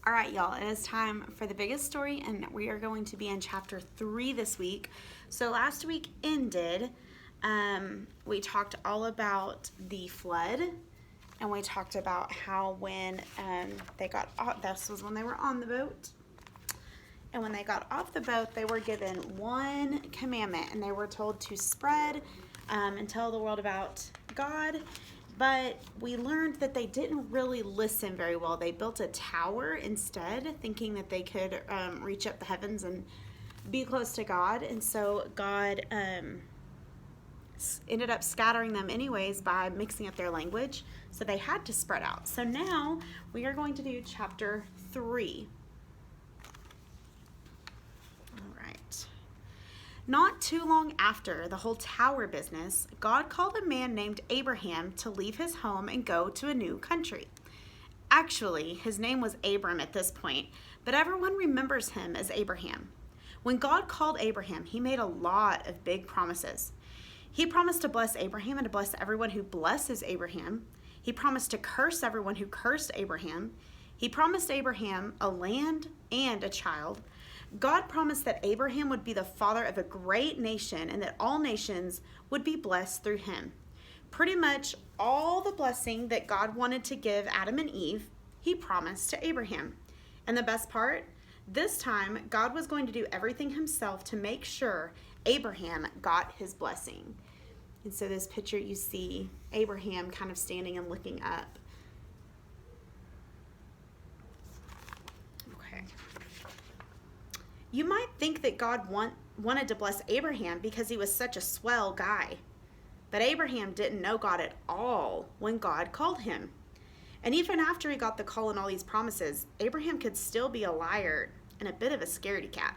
All right, y'all, it is time for the biggest story, and we are going to be in chapter 3 this week. So last week ended, we talked all about the flood, and we talked about how when they got off, this was when they were on the boat, and when they got off the boat, they were given one commandment, and they were told to spread and tell the world about God. But we learned that they didn't really listen very well. They built a tower instead, thinking that they could reach up the heavens and be close to God. And so God ended up scattering them anyways by mixing up their language. So they had to spread out. So now we are going to do chapter 3. Not too long after the whole tower business, God called a man named Abraham to leave his home and go to a new country. Actually, his name was Abram at this point, but everyone remembers him as Abraham. When God called Abraham, he made a lot of big promises. He promised to bless Abraham and to bless everyone who blesses Abraham. He promised to curse everyone who cursed Abraham. He promised Abraham a land and a child. God promised that Abraham would be the father of a great nation and that all nations would be blessed through him. Pretty much all the blessing that God wanted to give Adam and Eve, he promised to Abraham. And the best part, this time God was going to do everything himself to make sure Abraham got his blessing. And so this picture, you see Abraham kind of standing and looking up. You might think that God wanted to bless Abraham because he was such a swell guy. But Abraham didn't know God at all when God called him. And even after he got the call and all these promises, Abraham could still be a liar and a bit of a scaredy cat.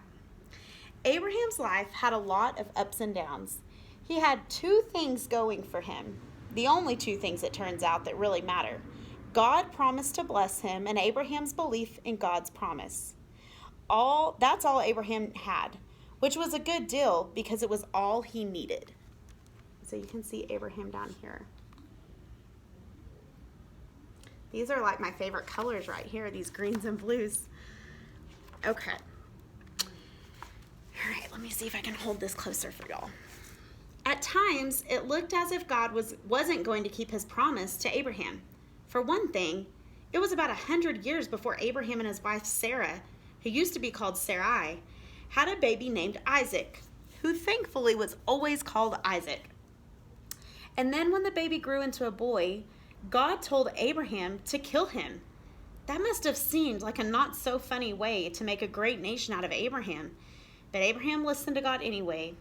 Abraham's life had a lot of ups and downs. He had two things going for him. The only two things, it turns out, that really matter. God promised to bless him and Abraham's belief in God's promise. That's all Abraham had, which was a good deal because it was all he needed. So you can see Abraham down here. These are like my favorite colors right here, these greens and blues. Okay. All right, let me see if I can hold this closer for y'all. At times, it looked as if God wasn't going to keep his promise to Abraham. For one thing, it was about 100 years before Abraham and his wife Sarah, who used to be called Sarai, had a baby named Isaac, who thankfully was always called Isaac. And then when the baby grew into a boy, God told Abraham to kill him. That must have seemed like a not so funny way to make a great nation out of Abraham. But Abraham listened to God anyway.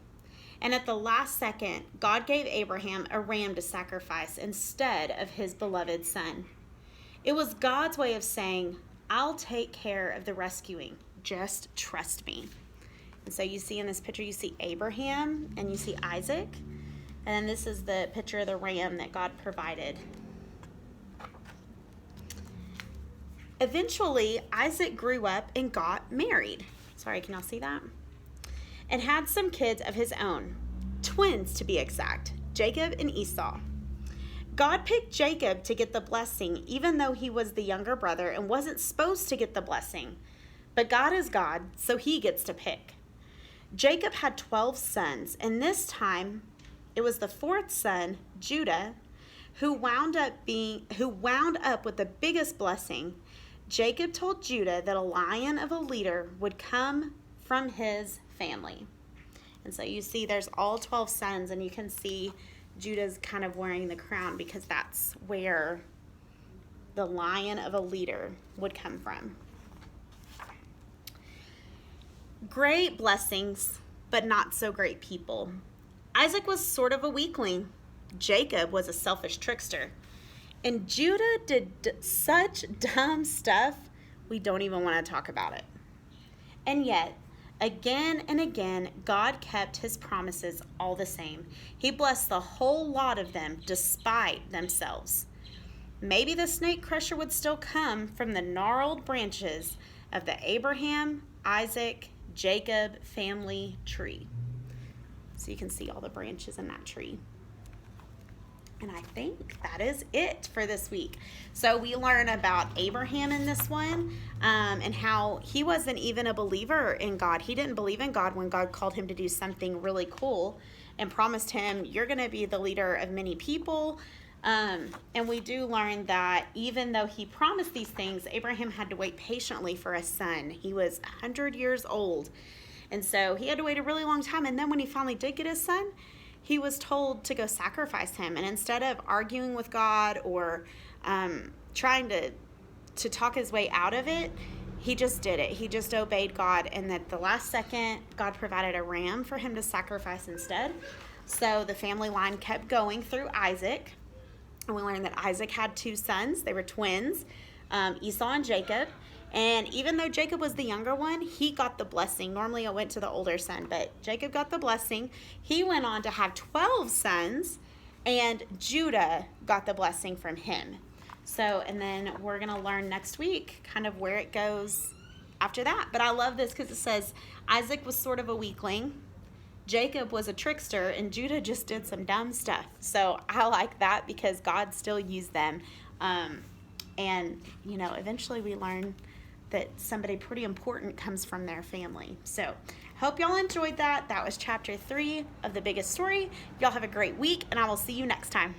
And at the last second, God gave Abraham a ram to sacrifice instead of his beloved son. It was God's way of saying, I'll take care of the rescuing. Just trust me. And so you see in this picture, you see Abraham and you see Isaac. And then this is the picture of the ram that God provided. Eventually, Isaac grew up and got married. Sorry, can y'all see that? And had some kids of his own. Twins, to be exact. Jacob and Esau. God picked Jacob to get the blessing, even though he was the younger brother and wasn't supposed to get the blessing. But God is God, so he gets to pick. Jacob had 12 sons, and this time it was the fourth son, Judah, who wound up with the biggest blessing. Jacob told Judah that a lion of a leader would come from his family. And so you see there's all 12 sons, and you can see Judah's kind of wearing the crown because that's where the lion of a leader would come from. Great blessings, but not so great people. Isaac was sort of a weakling. Jacob was a selfish trickster. And Judah did such dumb stuff, we don't even want to talk about it. And yet, again and again, God kept his promises all the same. He blessed the whole lot of them despite themselves. Maybe the snake crusher would still come from the gnarled branches of the Abraham, Isaac, Jacob family tree. So you can see all the branches in that tree. And I think that is it for this week. So we learn about Abraham in this one, and how he wasn't even a believer in God. He didn't believe in God when God called him to do something really cool and promised him, you're going to be the leader of many people. And we do learn that even though he promised these things, Abraham had to wait patiently for a son. He was 100 years old. And so he had to wait a really long time. And then when he finally did get his son, he was told to go sacrifice him. And instead of arguing with God or trying to talk his way out of it, he just did it. He just obeyed God. And at the last second, God provided a ram for him to sacrifice instead. So the family line kept going through Isaac. And we learned that Isaac had 2 sons. They were twins, Esau and Jacob. And even though Jacob was the younger one, he got the blessing. Normally it went to the older son, but Jacob got the blessing. He went on to have 12 sons, and Judah got the blessing from him. So, and then we're going to learn next week kind of where it goes after that. But I love this because it says Isaac was sort of a weakling, Jacob was a trickster, and Judah just did some dumb stuff. So I like that because God still used them. And, eventually we learn that somebody pretty important comes from their family. So hope y'all enjoyed that. That was chapter 3 of The Biggest Story. Y'all have a great week, and I will see you next time.